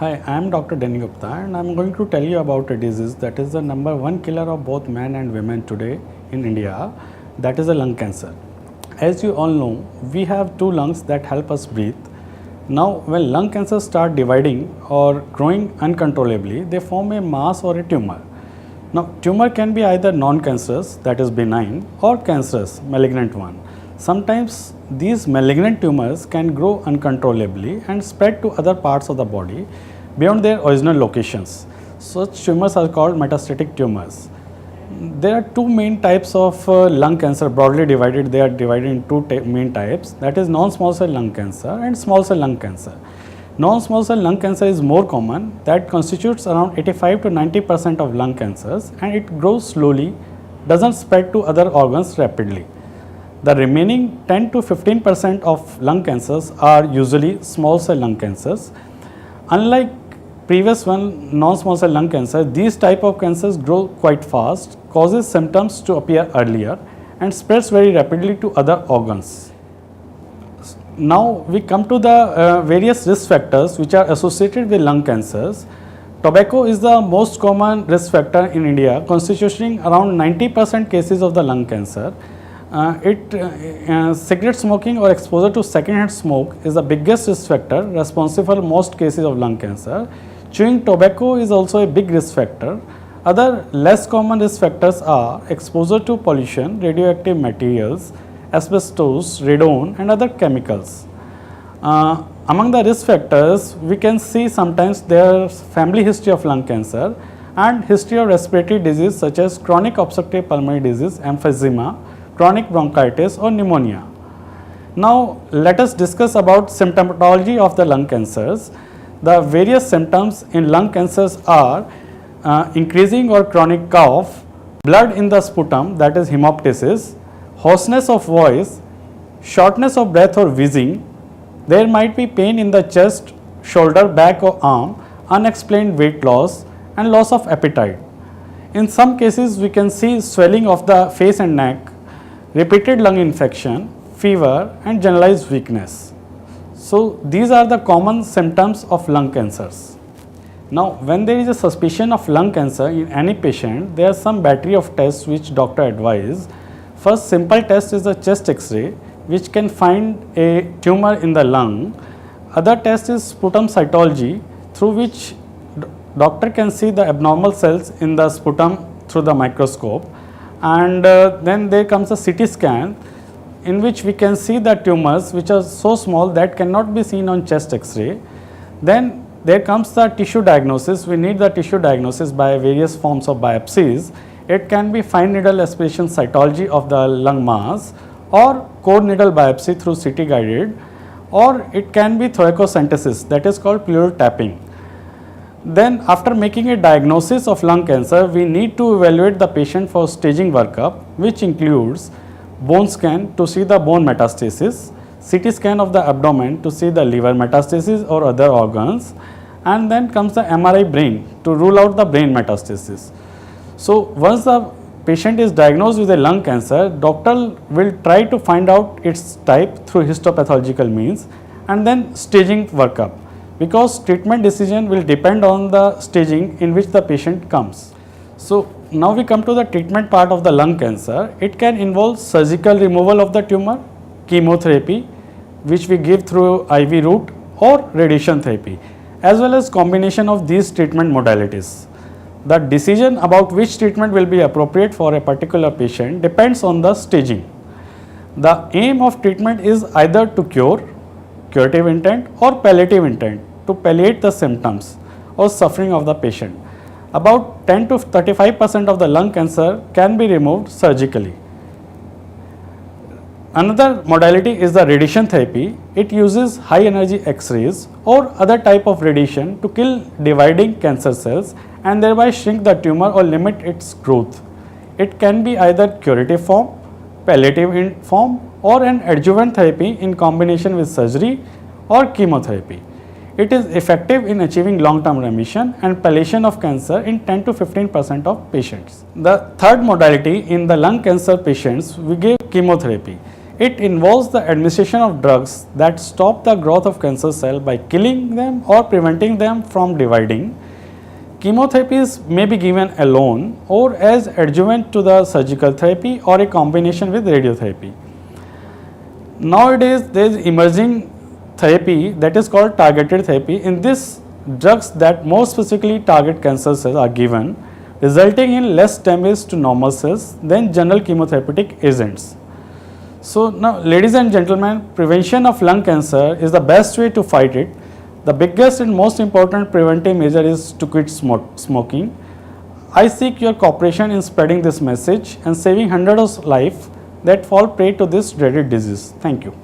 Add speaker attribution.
Speaker 1: Hi, I am Dr. Denny Gupta and I am going to tell you about a disease that is the number one killer of both men and women today in India, that is the lung cancer. As you all know, we have two lungs that help us breathe. Now, when lung cancers start dividing or growing uncontrollably, they form a mass or a tumor. Now, tumor can be either non-cancerous, that is benign, or cancerous, malignant one. Sometimes these malignant tumors can grow uncontrollably and spread to other parts of the body beyond their original locations. Such tumors are called metastatic tumors. There are two main types of lung cancer, broadly divided. They are divided into two main types, that is non-small cell lung cancer and small cell lung cancer. Non-small cell lung cancer is more common, that constitutes around 85 to 90% of lung cancers, and it grows slowly, doesn't spread to other organs rapidly. The remaining 10 to 15% of lung cancers are usually small cell lung cancers. Unlike previous one, non-small cell lung cancer, these type of cancers grow quite fast, causes symptoms to appear earlier and spreads very rapidly to other organs. Now we come to the various risk factors which are associated with lung cancers. Tobacco is the most common risk factor in India, constituting around 90% cases of the lung cancer. Cigarette smoking or exposure to secondhand smoke is the biggest risk factor responsible for most cases of lung cancer. Chewing tobacco is also a big risk factor. Other less common risk factors are exposure to pollution, radioactive materials, asbestos, radon and other chemicals. Among the risk factors, we can see sometimes there's family history of lung cancer and history of respiratory disease such as chronic obstructive pulmonary disease, emphysema, chronic bronchitis or pneumonia. Now let us discuss about symptomatology of the lung cancers. The various symptoms in lung cancers are increasing or chronic cough, blood in the sputum, that is hemoptysis, hoarseness of voice, shortness of breath or wheezing. There might be pain in the chest, shoulder, back or arm, unexplained weight loss and loss of appetite. In some cases we can see swelling of the face and neck, repeated lung infection, fever and generalized weakness. So these are the common symptoms of lung cancers. Now when there is a suspicion of lung cancer in any patient, there are some battery of tests which doctor advise. First simple test is the chest X-ray which can find a tumor in the lung. Other test is sputum cytology through which doctor can see the abnormal cells in the sputum through the microscope. And then there comes a CT scan in which we can see the tumors which are so small that cannot be seen on chest X-ray. Then there comes the tissue diagnosis. We need the tissue diagnosis by various forms of biopsies. It can be fine needle aspiration cytology of the lung mass or core needle biopsy through CT guided, or it can be thoracocentesis, that is called pleural tapping. Then after making a diagnosis of lung cancer, we need to evaluate the patient for staging workup, which includes bone scan to see the bone metastasis, CT scan of the abdomen to see the liver metastasis or other organs, and then comes the MRI brain to rule out the brain metastasis. So once the patient is diagnosed with a lung cancer, doctor will try to find out its type through histopathological means and then staging workup, because treatment decision will depend on the staging in which the patient comes. So now we come to the treatment part of the lung cancer. It can involve surgical removal of the tumor, chemotherapy which we give through IV route, or radiation therapy, as well as combination of these treatment modalities. The decision about which treatment will be appropriate for a particular patient depends on the staging. The aim of treatment is either to cure, curative intent, or palliative intent, to palliate the symptoms or suffering of the patient. About 10 to 35% of the lung cancer can be removed surgically. Another modality is the radiation therapy. It uses high energy X-rays or other type of radiation to kill dividing cancer cells and thereby shrink the tumor or limit its growth. It can be either curative form, palliative form, or an adjuvant therapy in combination with surgery or chemotherapy. It is effective in achieving long-term remission and palliation of cancer in 10 to 15% of patients. The third modality in the lung cancer patients, we give chemotherapy. It involves the administration of drugs that stop the growth of cancer cell by killing them or preventing them from dividing. Chemotherapies may be given alone or as adjuvant to the surgical therapy or a combination with radiotherapy. Nowadays, there is emerging therapy that is called targeted therapy. In this, drugs that more specifically target cancer cells are given, resulting in less damage to normal cells than general chemotherapeutic agents. So now, ladies and gentlemen, prevention of lung cancer is the best way to fight it. The biggest and most important preventive measure is to quit smoking. I seek your cooperation in spreading this message and saving hundreds of lives that fall prey to this dreaded disease. Thank you.